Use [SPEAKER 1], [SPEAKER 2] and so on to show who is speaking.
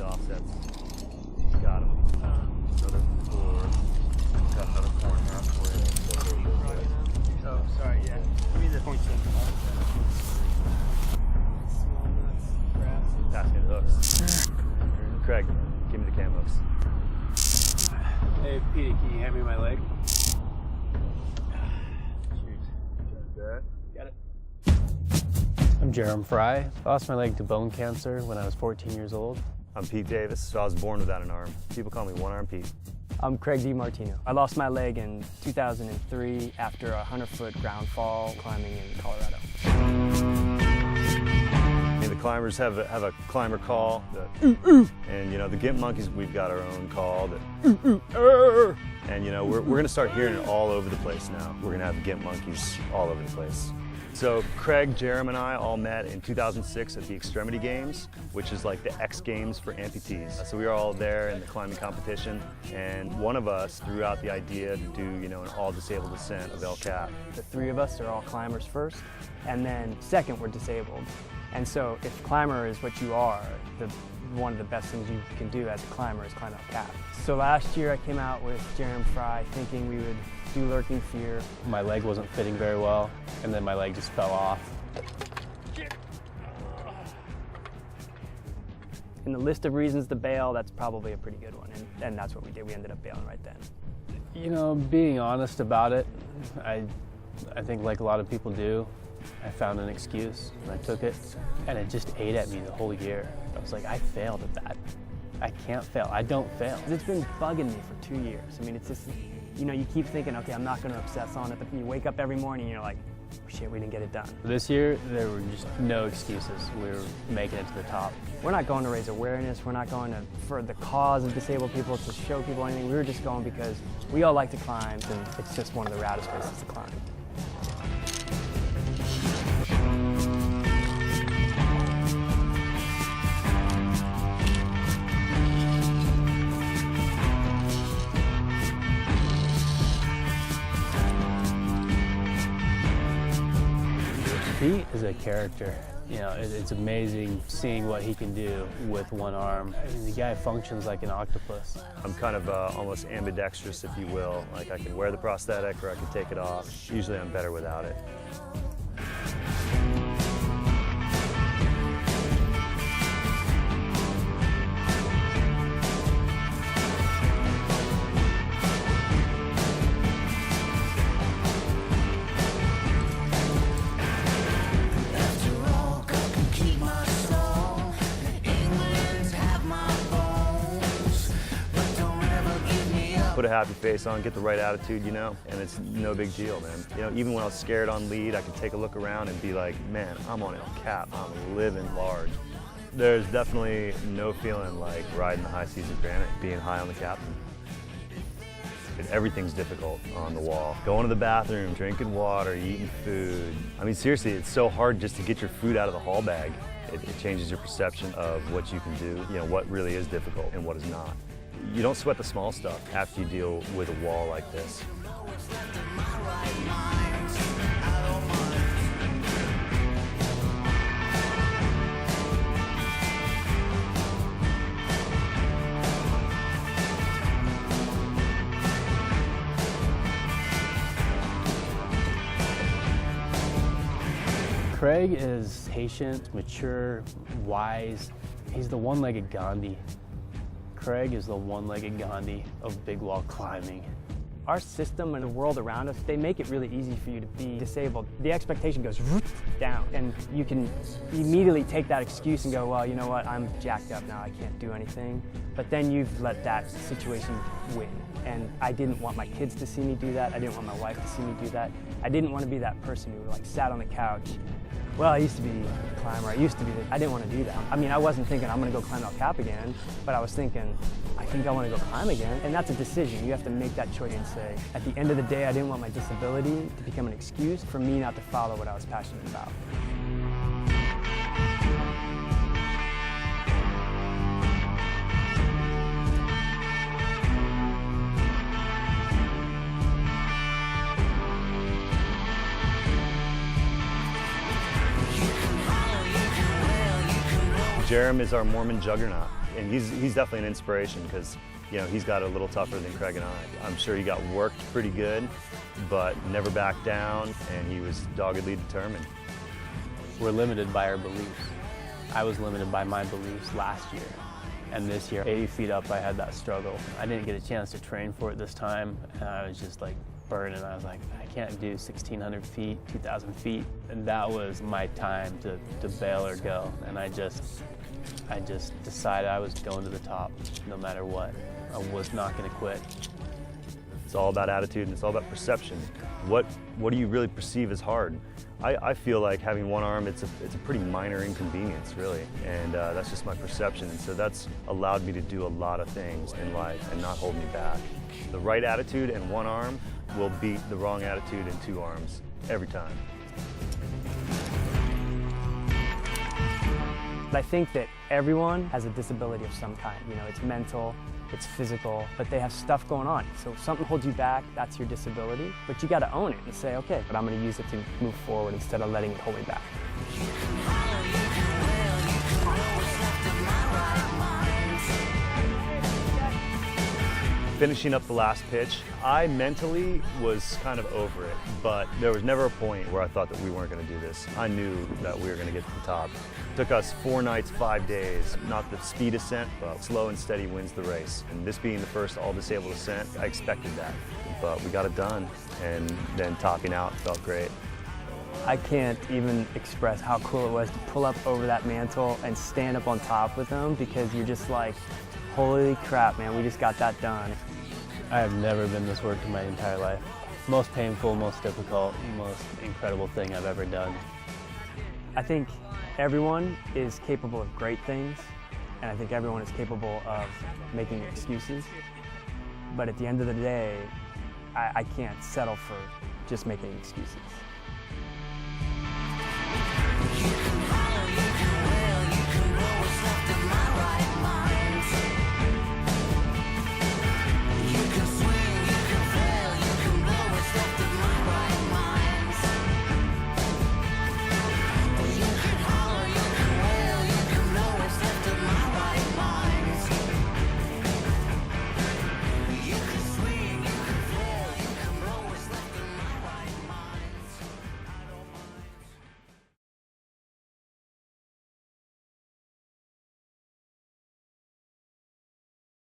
[SPEAKER 1] offsets. Got him. Another 4. Got another 4.5 for you.
[SPEAKER 2] Oh, sorry, yeah. Give me the point system. Small nuts, grabs.
[SPEAKER 1] Pass me the hooks. Craig, give me the cam hooks.
[SPEAKER 2] Hey, Petey, can you hand me my leg? Got it.
[SPEAKER 3] I'm Jarem Frye. I lost my leg to bone cancer when I was 14 years old.
[SPEAKER 1] I'm Pete Davis, so I was born without an arm. People call me One Arm Pete.
[SPEAKER 4] I'm Craig DeMartino. I lost my leg in 2003 after a 100-foot ground fall climbing in Colorado.
[SPEAKER 1] The climbers have a climber call, and you know the Gimp Monkeys, we've got our own call, and you know we're going to start hearing it all over the place now. We're going to have Gimp Monkeys all over the place. So Craig, Jarem, and I all met in 2006 at the Extremity Games, which is like the X Games for amputees. So we were all there in the climbing competition, and one of us threw out the idea to do, you know, an all-disabled descent of El Cap.
[SPEAKER 4] The three of us are all climbers first, and then second, we're disabled. And so if climber is what you are, one of the best things you can do as a climber is climb El Cap. So last year I came out with Jarem Frye thinking we would do Lurking Fear.
[SPEAKER 3] My leg wasn't fitting very well, and then my leg just fell off.
[SPEAKER 4] In the list of reasons to bail, that's probably a pretty good one, and that's what we did. We ended up bailing right then.
[SPEAKER 3] You know, being honest about it, I think like a lot of people do, I found an excuse and I took it, and it just ate at me the whole year. I was like, I failed at that. I can't fail. I don't fail.
[SPEAKER 4] It's been bugging me for 2 years. I mean, it's just, you know, you keep thinking, okay, I'm not going to obsess on it, but you wake up every morning and you're like, shit, we didn't get it done.
[SPEAKER 3] This year, there were just no excuses. We were making it to the top.
[SPEAKER 4] We're not going to raise awareness. We're not going to, for the cause of disabled people, to show people anything. We were just going because we all like to climb, and it's just one of the routest places to climb.
[SPEAKER 3] Pete is a character. You know, it's amazing seeing what he can do with one arm. I mean, the guy functions like an octopus.
[SPEAKER 1] I'm kind of almost ambidextrous, if you will. Like I can wear the prosthetic or I can take it off. Usually I'm better without it. Put a happy face on, get the right attitude, you know, and it's no big deal, man. You know, even when I was scared on lead, I could take a look around and be like, man, I'm on El Cap, I'm living large. There's definitely no feeling like riding the high seas of granite, being high on the captain. Everything's difficult on the wall. Going to the bathroom, drinking water, eating food. I mean, seriously, it's so hard just to get your food out of the haul bag. It changes your perception of what you can do, you know, what really is difficult and what is not. You don't sweat the small stuff after you deal with a wall like this.
[SPEAKER 3] Craig is patient, mature, wise. He's the one-legged Gandhi. Craig is the one-legged Gandhi of big wall climbing.
[SPEAKER 4] Our system and the world around us, they make it really easy for you to be disabled. The expectation goes down, and you can immediately take that excuse and go, well, you know what, I'm jacked up now, I can't do anything. But then you've let that situation win. And I didn't want my kids to see me do that. I didn't want my wife to see me do that. I didn't want to be that person who like sat on the couch. Well, I used to be a climber, I used to be this. I didn't want to do that. I mean, I wasn't thinking I'm going to go climb El Cap again, but I was thinking, I think I want to go climb again. And that's a decision. You have to make that choice and say, at the end of the day, I didn't want my disability to become an excuse for me not to follow what I was passionate about.
[SPEAKER 1] Jarem is our Mormon juggernaut. and he's definitely an inspiration because, you know, he's got it a little tougher than Craig and I. I'm sure he got worked pretty good, but never backed down, and he was doggedly determined.
[SPEAKER 3] We're limited by our beliefs. I was limited by my beliefs last year, and this year, 80 feet up, I had that struggle. I didn't get a chance to train for it this time, and I was just like burning. I was like, I can't do 1,600 feet, 2,000 feet, and that was my time to bail or go. And I just decided I was going to the top, no matter what. I was not going to quit.
[SPEAKER 1] It's all about attitude, and it's all about perception. What do you really perceive as hard? I feel like having one arm, it's a pretty minor inconvenience, really, and that's just my perception. And so that's allowed me to do a lot of things in life and not hold me back. The right attitude and one arm will beat the wrong attitude and two arms every time.
[SPEAKER 4] I think that everyone has a disability of some kind. You know, it's mental, it's physical, but they have stuff going on. So if something holds you back, that's your disability. But you got to own it and say, okay, but I'm going to use it to move forward instead of letting it hold me back.
[SPEAKER 1] Finishing up the last pitch, I mentally was kind of over it, but there was never a point where I thought that we weren't going to do this. I knew that we were going to get to the top. It took us 4 nights, 5 days, not the speed ascent, but slow and steady wins the race. And this being the first all-disabled ascent, I expected that, but we got it done, and then topping out felt great.
[SPEAKER 4] I can't even express how cool it was to pull up over that mantle and stand up on top with them, because you're just like, holy crap, man, we just got that done.
[SPEAKER 3] I have never been this worked in my entire life. Most painful, most difficult, most incredible thing I've ever done.
[SPEAKER 4] I think everyone is capable of great things, and I think everyone is capable of making excuses. But at the end of the day, I can't settle for just making excuses.